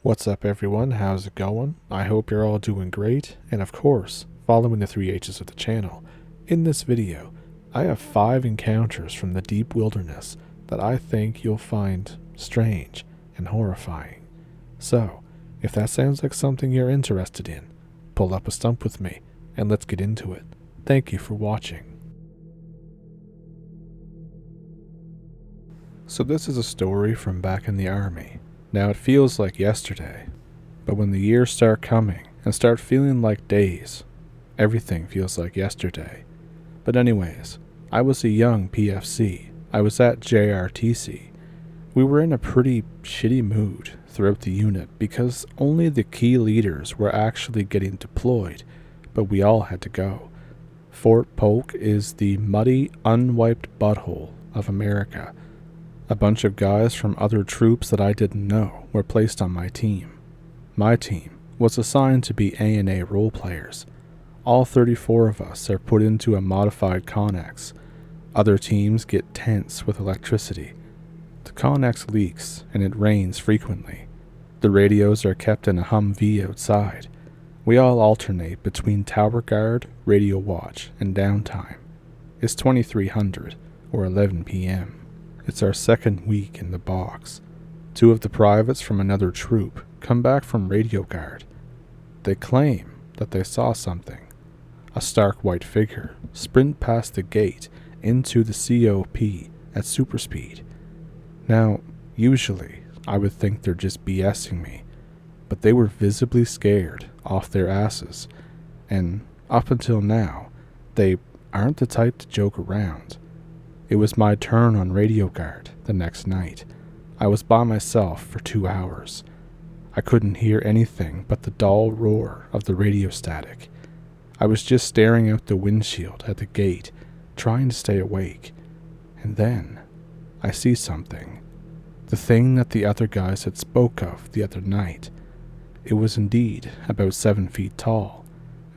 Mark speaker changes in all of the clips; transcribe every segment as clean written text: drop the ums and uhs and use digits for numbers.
Speaker 1: What's up, everyone? How's it going? I hope you're all doing great, and of course, following the 3H's of the channel. In this video, I have 5 encounters from the deep wilderness that I think you'll find strange and horrifying. So, if that sounds like something you're interested in, pull up a stump with me, and let's get into it. Thank you for watching. So this is a story from back in the army. Now it feels like yesterday, but when the years start coming and start feeling like days, everything feels like yesterday. But anyways, I was a young PFC. I was at JRTC. We were in a pretty shitty mood throughout the unit because only the key leaders were actually getting deployed, but we all had to go. Fort Polk is the muddy, unwiped butthole of America. A bunch of guys from other troops that I didn't know were placed on my team. My team was assigned to be A&A role players. All 34 of us are put into a modified Connex. Other teams get tents with electricity. The Connex leaks and it rains frequently. The radios are kept in a Humvee outside. We all alternate between tower guard, radio watch, and downtime. It's 2300 or 11 p.m. It's our second week in the box. 2 of the privates from another troop come back from radio guard. They claim that they saw something. A stark white figure sprint past the gate into the COP at super speed. Now, usually, I would think they're just BSing me, but they were visibly scared off their asses, and up until now, they aren't the type to joke around. It was my turn on radio guard the next night. I was by myself for 2 hours. I couldn't hear anything but the dull roar of the radio static. I was just staring out the windshield at the gate, trying to stay awake. And then, I see something. The thing that the other guys had spoke of the other night. It was indeed about 7 feet tall,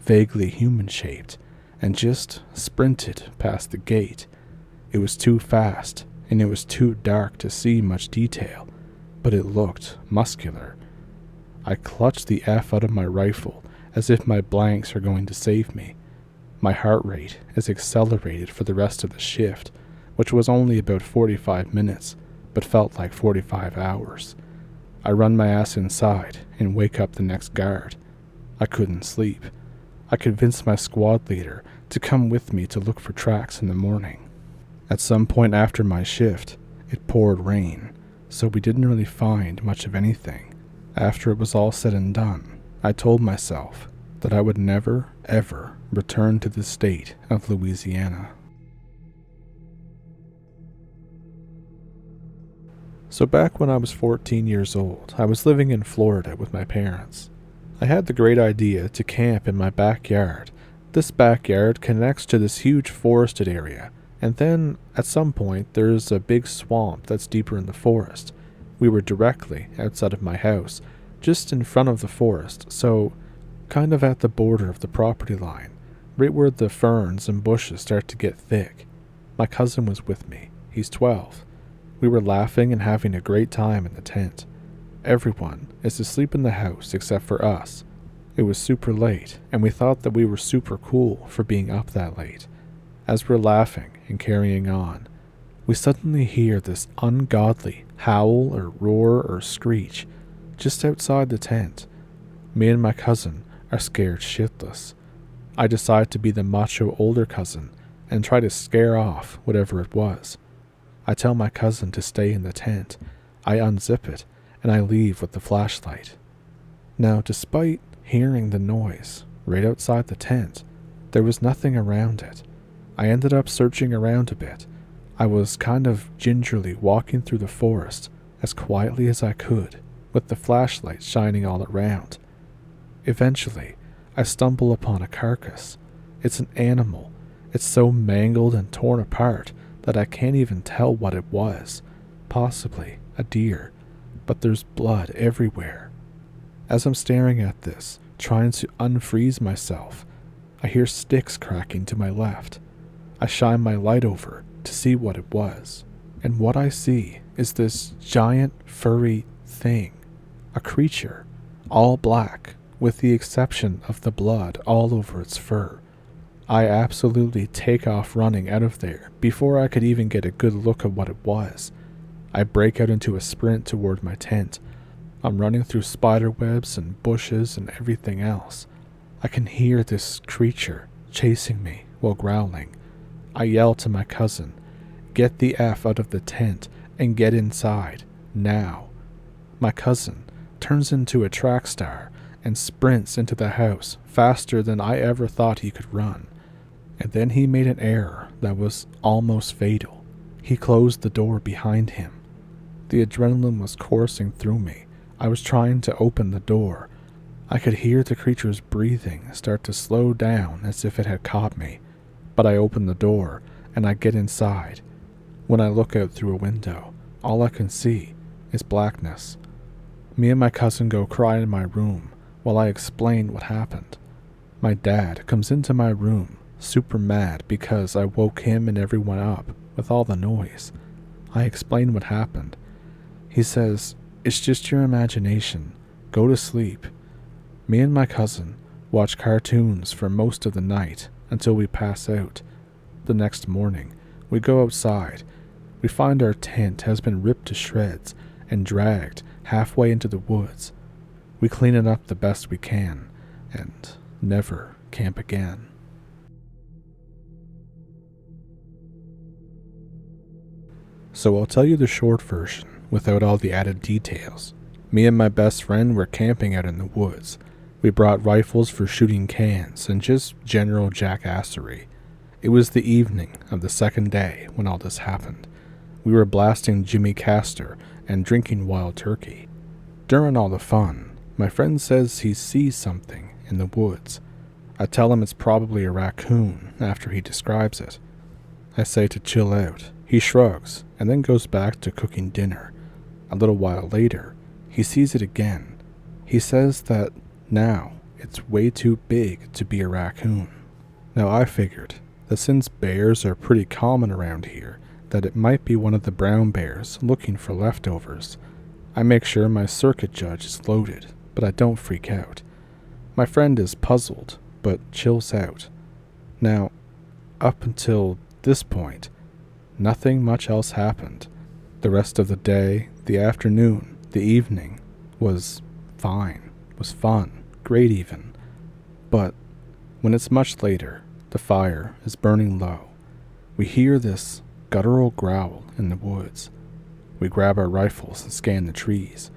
Speaker 1: vaguely human-shaped, and just sprinted past the gate. It was too fast, and it was too dark to see much detail, but it looked muscular. I clutched the F out of my rifle as if my blanks are going to save me. My heart rate is accelerated for the rest of the shift, which was only about 45 minutes, but felt like 45 hours. I run my ass inside and wake up the next guard. I couldn't sleep. I convinced my squad leader to come with me to look for tracks in the morning. At some point after my shift, it poured rain, so we didn't really find much of anything. After it was all said and done, I told myself that I would never, ever return to the state of Louisiana. So back when I was 14 years old, I was living in Florida with my parents. I had the great idea to camp in my backyard. This backyard connects to this huge forested area. And then, at some point, there's a big swamp that's deeper in the forest. We were directly outside of my house, just in front of the forest, so kind of at the border of the property line, right where the ferns and bushes start to get thick. My cousin was with me. He's 12. We were laughing and having a great time in the tent. Everyone is asleep in the house except for us. It was super late, and we thought that we were super cool for being up that late. As we're laughing and carrying on, we suddenly hear this ungodly howl or roar or screech just outside the tent. Me and my cousin are scared shitless. I decide to be the macho older cousin and try to scare off whatever it was. I tell my cousin to stay in the tent. I unzip it and I leave with the flashlight. Now, despite hearing the noise right outside the tent, there was nothing around it. I ended up searching around a bit. I was kind of gingerly walking through the forest as quietly as I could, with the flashlight shining all around. Eventually, I stumble upon a carcass. It's an animal. It's so mangled and torn apart that I can't even tell what it was. Possibly a deer, but there's blood everywhere. As I'm staring at this, trying to unfreeze myself, I hear sticks cracking to my left. I shine my light over to see what it was, and what I see is this giant furry thing. A creature, all black, with the exception of the blood all over its fur. I absolutely take off running out of there before I could even get a good look at what it was. I break out into a sprint toward my tent. I'm running through spider webs and bushes and everything else. I can hear this creature chasing me while growling. I yell to my cousin, "Get the F out of the tent and get inside, now." My cousin turns into a track star and sprints into the house faster than I ever thought he could run. And then he made an error that was almost fatal. He closed the door behind him. The adrenaline was coursing through me. I was trying to open the door. I could hear the creature's breathing start to slow down as if it had caught me. But I open the door and I get inside. When I look out through a window, all I can see is blackness. Me and my cousin go cry in my room while I explain what happened. My dad comes into my room, super mad because I woke him and everyone up with all the noise. I explain what happened. He says, "It's just your imagination. Go to sleep." Me and my cousin watch cartoons for most of the night until we pass out. The next morning, we go outside. We find our tent has been ripped to shreds and dragged halfway into the woods. We clean it up the best we can and never camp again. So I'll tell you the short version without all the added details. Me and my best friend were camping out in the woods. We brought rifles for shooting cans and just general jackassery. It was the evening of the second day when all this happened. We were blasting Jimmy Castor and drinking wild turkey. During all the fun, my friend says he sees something in the woods. I tell him it's probably a raccoon after he describes it. I say to chill out. He shrugs and then goes back to cooking dinner. A little while later, he sees it again. He says that now it's way too big to be a raccoon. Now I figured that since bears are pretty common around here, that it might be one of the brown bears looking for leftovers. I make sure my circuit judge is loaded, but I don't freak out. My friend is puzzled, but chills out. Now, up until this point, nothing much else happened. The rest of the day, the afternoon, the evening was fine, was fun, great even. But when it's much later, the fire is burning low. We hear this guttural growl in the woods. We grab our rifles and scan the trees.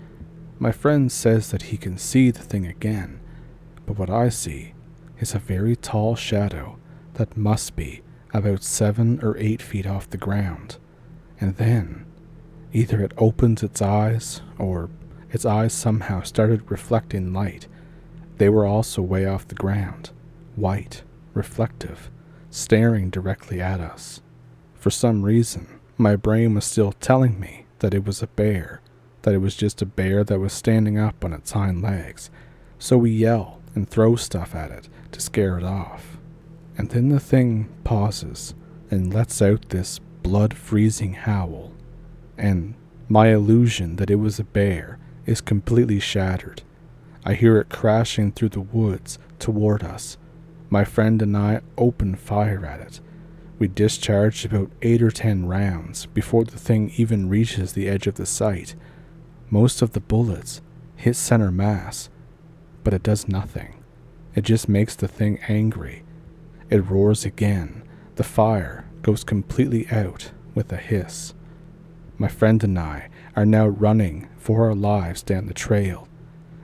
Speaker 1: My friend says that he can see the thing again, but what I see is a very tall shadow that must be about 7 or 8 feet off the ground. And then, either it opens its eyes, or its eyes somehow started reflecting light. They were also way off the ground, white, reflective, staring directly at us. For some reason, my brain was still telling me that it was a bear, that it was just a bear that was standing up on its hind legs. So we yell and throw stuff at it to scare it off. And then the thing pauses and lets out this blood-freezing howl. And my illusion that it was a bear is completely shattered. I hear it crashing through the woods toward us. My friend and I open fire at it. We discharge about 8 or 10 rounds before the thing even reaches the edge of the sight. Most of the bullets hit center mass, but it does nothing. It just makes the thing angry. It roars again. The fire goes completely out with a hiss. My friend and I are now running for our lives down the trail.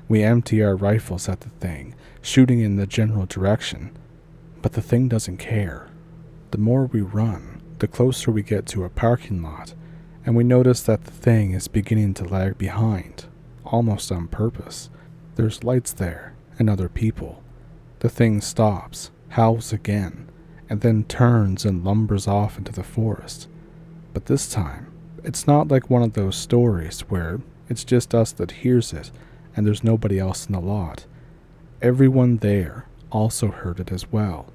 Speaker 1: We empty our rifles at the thing, shooting in the general direction, but the thing doesn't care. The more we run, the closer we get to a parking lot, and we notice that the thing is beginning to lag behind, almost on purpose. There's lights there, and other people. The thing stops, howls again, and then turns and lumbers off into the forest. But this time, it's not like one of those stories where it's just us that hears it, and there's nobody else in the lot. Everyone there also heard it as well.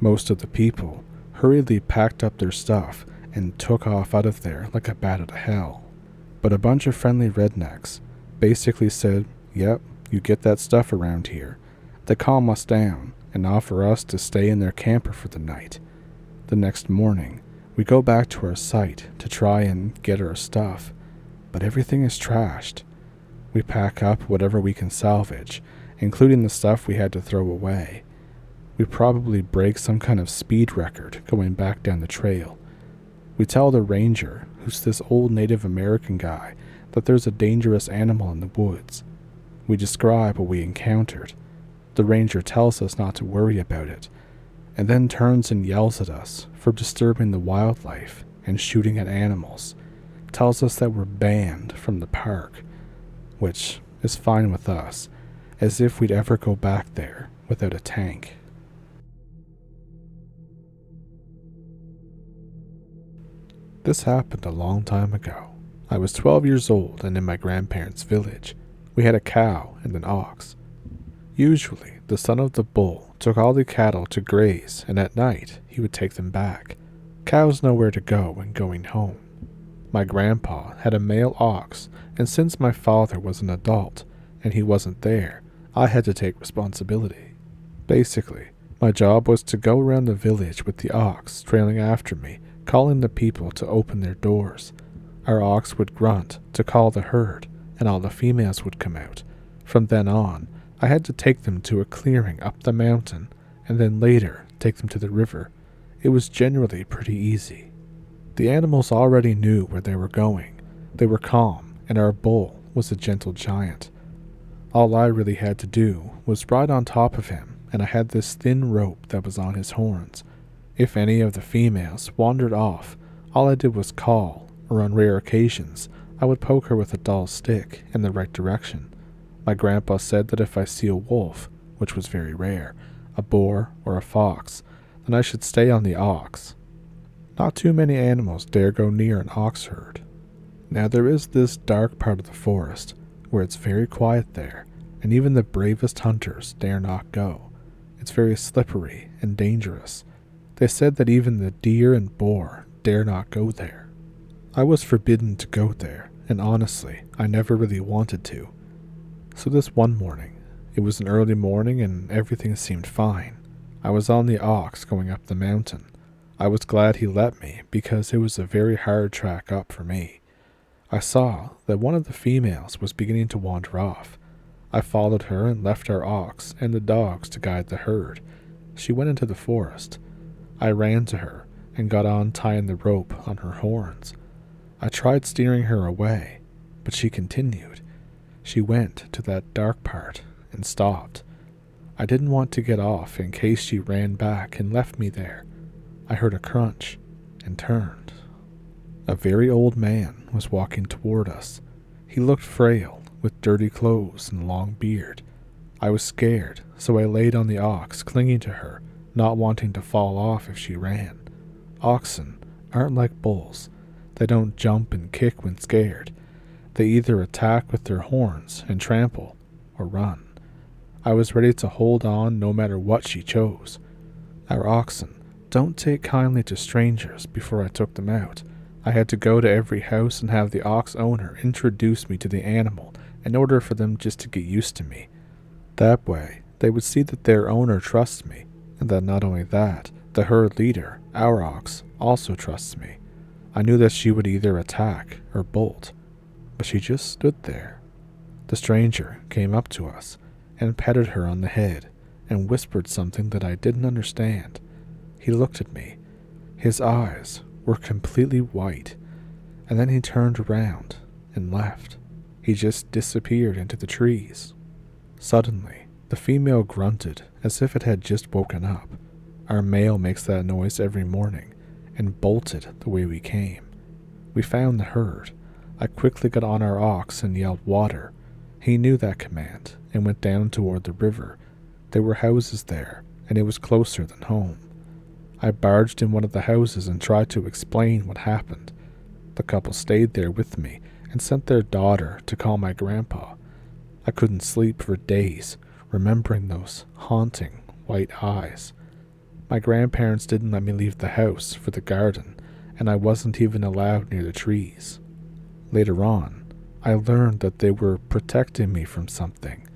Speaker 1: Most of the people hurriedly packed up their stuff and took off out of there like a bat out of hell. But a bunch of friendly rednecks basically said, Yep, you get that stuff around here. They calm us down and offer us to stay in their camper for the night. The next morning, we go back to our site to try and get our stuff, but everything is trashed. We pack up whatever we can salvage, including the stuff we had to throw away. We probably break some kind of speed record going back down the trail. We tell the ranger, who's this old Native American guy, that there's a dangerous animal in the woods. We describe what we encountered. The ranger tells us not to worry about it, and then turns and yells at us for disturbing the wildlife and shooting at animals. Tells us that we're banned from the park, which is fine with us, as if we'd ever go back there without a tank. This happened a long time ago. I was 12 years old and in my grandparents' village. We had a cow and an ox. Usually, the son of the bull took all the cattle to graze, and at night he would take them back. Cows know where to go when going home. My grandpa had a male ox, and since my father was an adult and he wasn't there, I had to take responsibility. Basically, my job was to go around the village with the ox trailing after me, calling the people to open their doors. Our ox would grunt to call the herd, and all the females would come out. From then on, I had to take them to a clearing up the mountain, and then later take them to the river. It was generally pretty easy. The animals already knew where they were going. They were calm, and our bull was a gentle giant. All I really had to do was ride on top of him, and I had this thin rope that was on his horns. If any of the females wandered off, all I did was call, or on rare occasions, I would poke her with a dull stick in the right direction. My grandpa said that if I see a wolf, which was very rare, a boar, or a fox, then I should stay on the ox. Not too many animals dare go near an ox herd. Now there is this dark part of the forest where it's very quiet there, and even the bravest hunters dare not go. It's very slippery and dangerous. They said that even the deer and boar dare not go there. I was forbidden to go there, and honestly, I never really wanted to. So this one morning, it was an early morning and everything seemed fine. I was on the ox going up the mountain. I was glad he let me because it was a very hard track up for me. I saw that one of the females was beginning to wander off. I followed her and left our ox and the dogs to guide the herd. She went into the forest. I ran to her and got on tying the rope on her horns. I tried steering her away, but she continued. She went to that dark part and stopped. I didn't want to get off in case she ran back and left me there. I heard a crunch and turned. A very old man was walking toward us. He looked frail, with dirty clothes and a long beard. I was scared, so I laid on the ox, clinging to her, not wanting to fall off if she ran. Oxen aren't like bulls. They don't jump and kick when scared. They either attack with their horns and trample, or run. I was ready to hold on no matter what she chose. Our oxen don't take kindly to strangers. Before I took them out, I had to go to every house and have the ox owner introduce me to the animal in order for them just to get used to me. That way, they would see that their owner trusts me, and that not only that, the herd leader, our ox, also trusts me. I knew that she would either attack or bolt, but she just stood there. The stranger came up to us and petted her on the head and whispered something that I didn't understand. He looked at me. His eyes were completely white, and then he turned around and left. He just disappeared into the trees. Suddenly, the female grunted as if it had just woken up. Our male makes that noise every morning, and bolted the way we came. We found the herd. I quickly got on our ox and yelled water. He knew that command and went down toward the river. There were houses there, and it was closer than home. I barged in one of the houses and tried to explain what happened. The couple stayed there with me and sent their daughter to call my grandpa. I couldn't sleep for days, remembering those haunting white eyes. My grandparents didn't let me leave the house for the garden, and I wasn't even allowed near the trees. Later on, I learned that they were protecting me from something,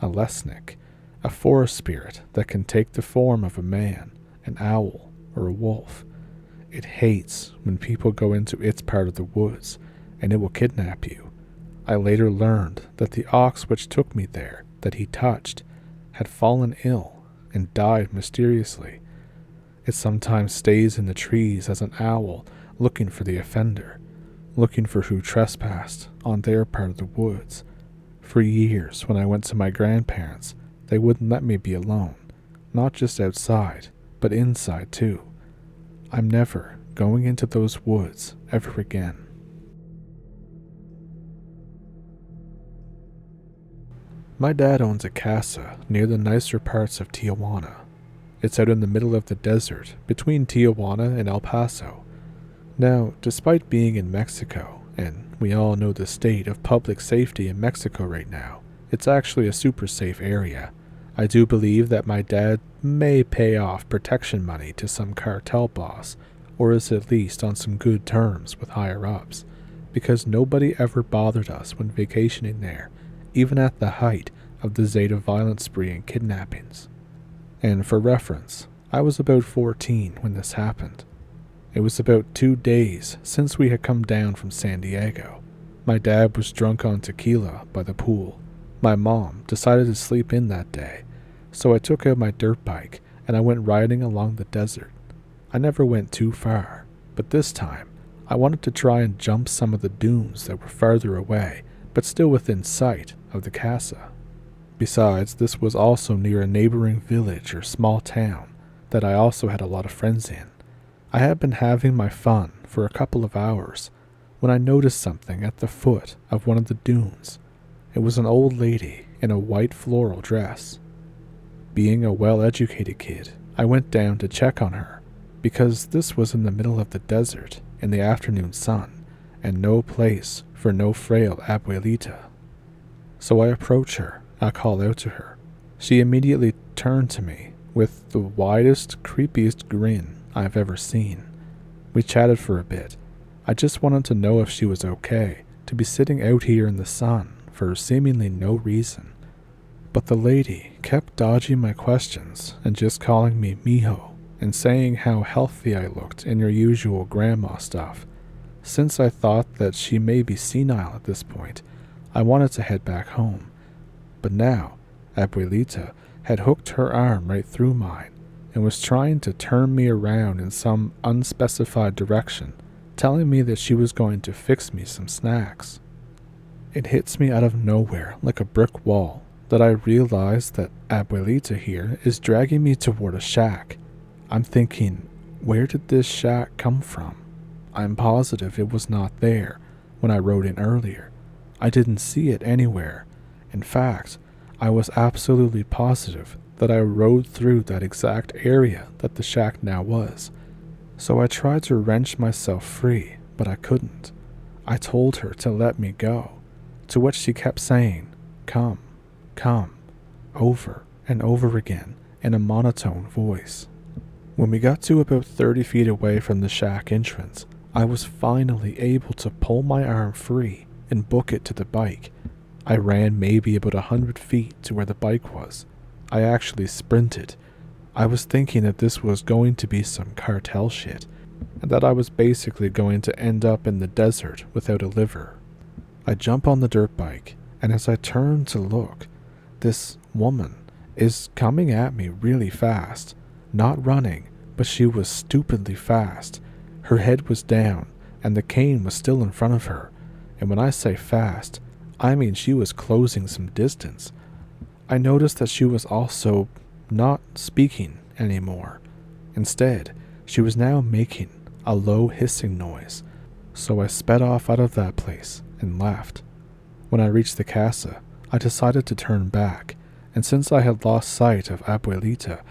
Speaker 1: a lesnik, a forest spirit that can take the form of a man, an owl, or a wolf. It hates when people go into its part of the woods, and it will kidnap you. I later learned that the ox which took me there, that he touched, had fallen ill and died mysteriously. It sometimes stays in the trees as an owl looking for the offender, looking for who trespassed on their part of the woods. For years, when I went to my grandparents, they wouldn't let me be alone, not just outside, but inside too. I'm never going into those woods ever again. My dad owns a casa near the nicer parts of Tijuana. It's out in the middle of the desert between Tijuana and El Paso. Now, despite being in Mexico, and we all know the state of public safety in Mexico right now, it's actually a super safe area. I do believe that my dad may pay off protection money to some cartel boss, or is at least on some good terms with higher-ups, because nobody ever bothered us when vacationing there, even at the height of the Zeta violence spree and kidnappings. And for reference, I was about 14 when this happened. It was about 2 days since we had come down from San Diego. My dad was drunk on tequila by the pool. My mom decided to sleep in that day, so I took out my dirt bike and I went riding along the desert. I never went too far, but this time I wanted to try and jump some of the dunes that were farther away, but still within sight of the casa. Besides, this was also near a neighboring village or small town that I also had a lot of friends in. I had been having my fun for a couple of hours when I noticed something at the foot of one of the dunes. It was an old lady in a white floral dress. Being a well-educated kid, I went down to check on her, because this was in the middle of the desert in the afternoon sun, and no place for no frail abuelita. So I approach her, I call out to her. She immediately turned to me with the widest, creepiest grin I've ever seen. We chatted for a bit. I just wanted to know if she was okay to be sitting out here in the sun for seemingly no reason. But the lady kept dodging my questions and just calling me mijo and saying how healthy I looked in your usual grandma stuff. Since I thought that she may be senile at this point, I wanted to head back home. But now, abuelita had hooked her arm right through mine and was trying to turn me around in some unspecified direction, telling me that she was going to fix me some snacks. It hits me out of nowhere like a brick wall that I realize that abuelita here is dragging me toward a shack. I'm thinking, where did this shack come from? I'm positive it was not there when I rode in earlier. I didn't see it anywhere. In fact, I was absolutely positive that I rode through that exact area that the shack now was. So I tried to wrench myself free, but I couldn't. I told her to let me go, to which she kept saying, "Come, come," over and over again in a monotone voice. When we got to about 30 feet away from the shack entrance, I was finally able to pull my arm free and book it to the bike. I ran maybe about 100 feet to where the bike was. I actually sprinted. I was thinking that this was going to be some cartel shit, and that I was basically going to end up in the desert without a liver. I jump on the dirt bike, and as I turn to look, this woman is coming at me really fast. Not running, but she was stupidly fast. Her head was down, and the cane was still in front of her, and when I say fast, I mean she was closing some distance. I noticed that she was also not speaking anymore. Instead, she was now making a low hissing noise, so I sped off out of that place and left. When I reached the casa, I decided to turn back, and since I had lost sight of abuelita,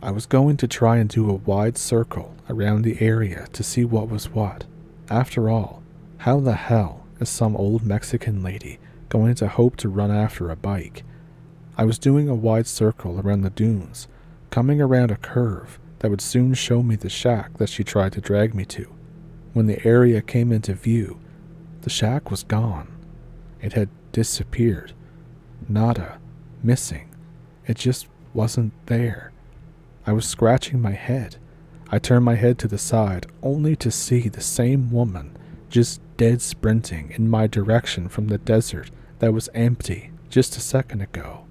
Speaker 1: I was going to try and do a wide circle around the area to see what was what. After all, how the hell is some old Mexican lady going to hope to run after a bike? I was doing a wide circle around the dunes, coming around a curve that would soon show me the shack that she tried to drag me to. When the area came into view, the shack was gone. It had disappeared. Nada. Missing. It just wasn't there. I was scratching my head. I turned my head to the side only to see the same woman just dead sprinting in my direction from the desert that was empty just a second ago.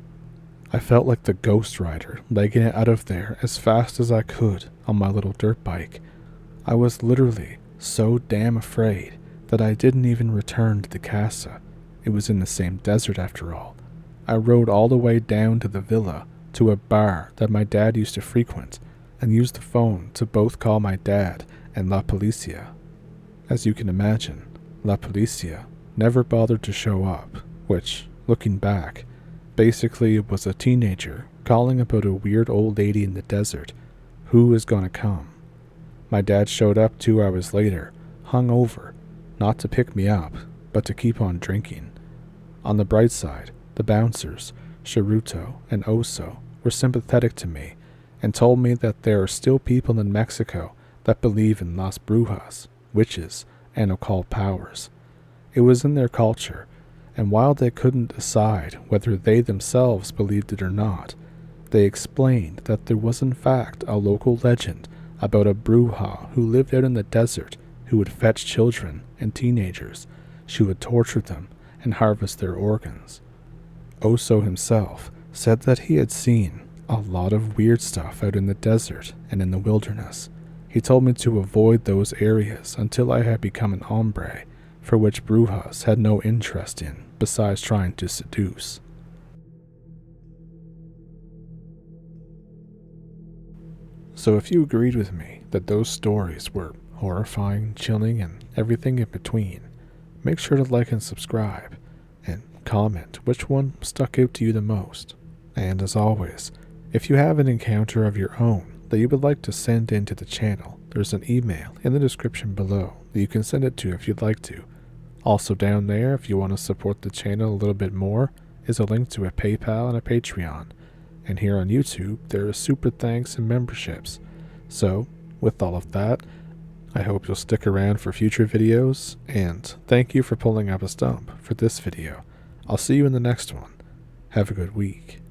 Speaker 1: I felt like the Ghost Rider legging it out of there as fast as I could on my little dirt bike. I was literally so damn afraid that I didn't even return to the casa. It was in the same desert after all. I rode all the way down to the villa to a bar that my dad used to frequent and used the phone to both call my dad and La Policia. As you can imagine, La Policia never bothered to show up, which, looking back, basically it was a teenager calling about a weird old lady in the desert who is gonna come. My dad showed up 2 hours later, hungover, not to pick me up, but to keep on drinking. On the bright side, the bouncers, Charuto and Oso, were sympathetic to me and told me that there are still people in Mexico that believe in Las Brujas, witches, and occult powers. It was in their culture, and while they couldn't decide whether they themselves believed it or not, they explained that there was in fact a local legend about a bruja who lived out in the desert who would fetch children and teenagers. She would torture them and harvest their organs. Oso himself said that he had seen a lot of weird stuff out in the desert and in the wilderness. He told me to avoid those areas until I had become an hombre, for which brujas had no interest in besides trying to seduce. So if you agreed with me that those stories were horrifying, chilling, and everything in between, make sure to like and subscribe, and comment which one stuck out to you the most. And as always, if you have an encounter of your own that you would like to send in to the channel, there's an email in the description below that you can send it to if you'd like to. Also down there, if you want to support the channel a little bit more, is a link to a PayPal and a Patreon. And here on YouTube, there are super thanks and memberships. So, with all of that, I hope you'll stick around for future videos, and thank you for pulling up a stump for this video. I'll see you in the next one. Have a good week.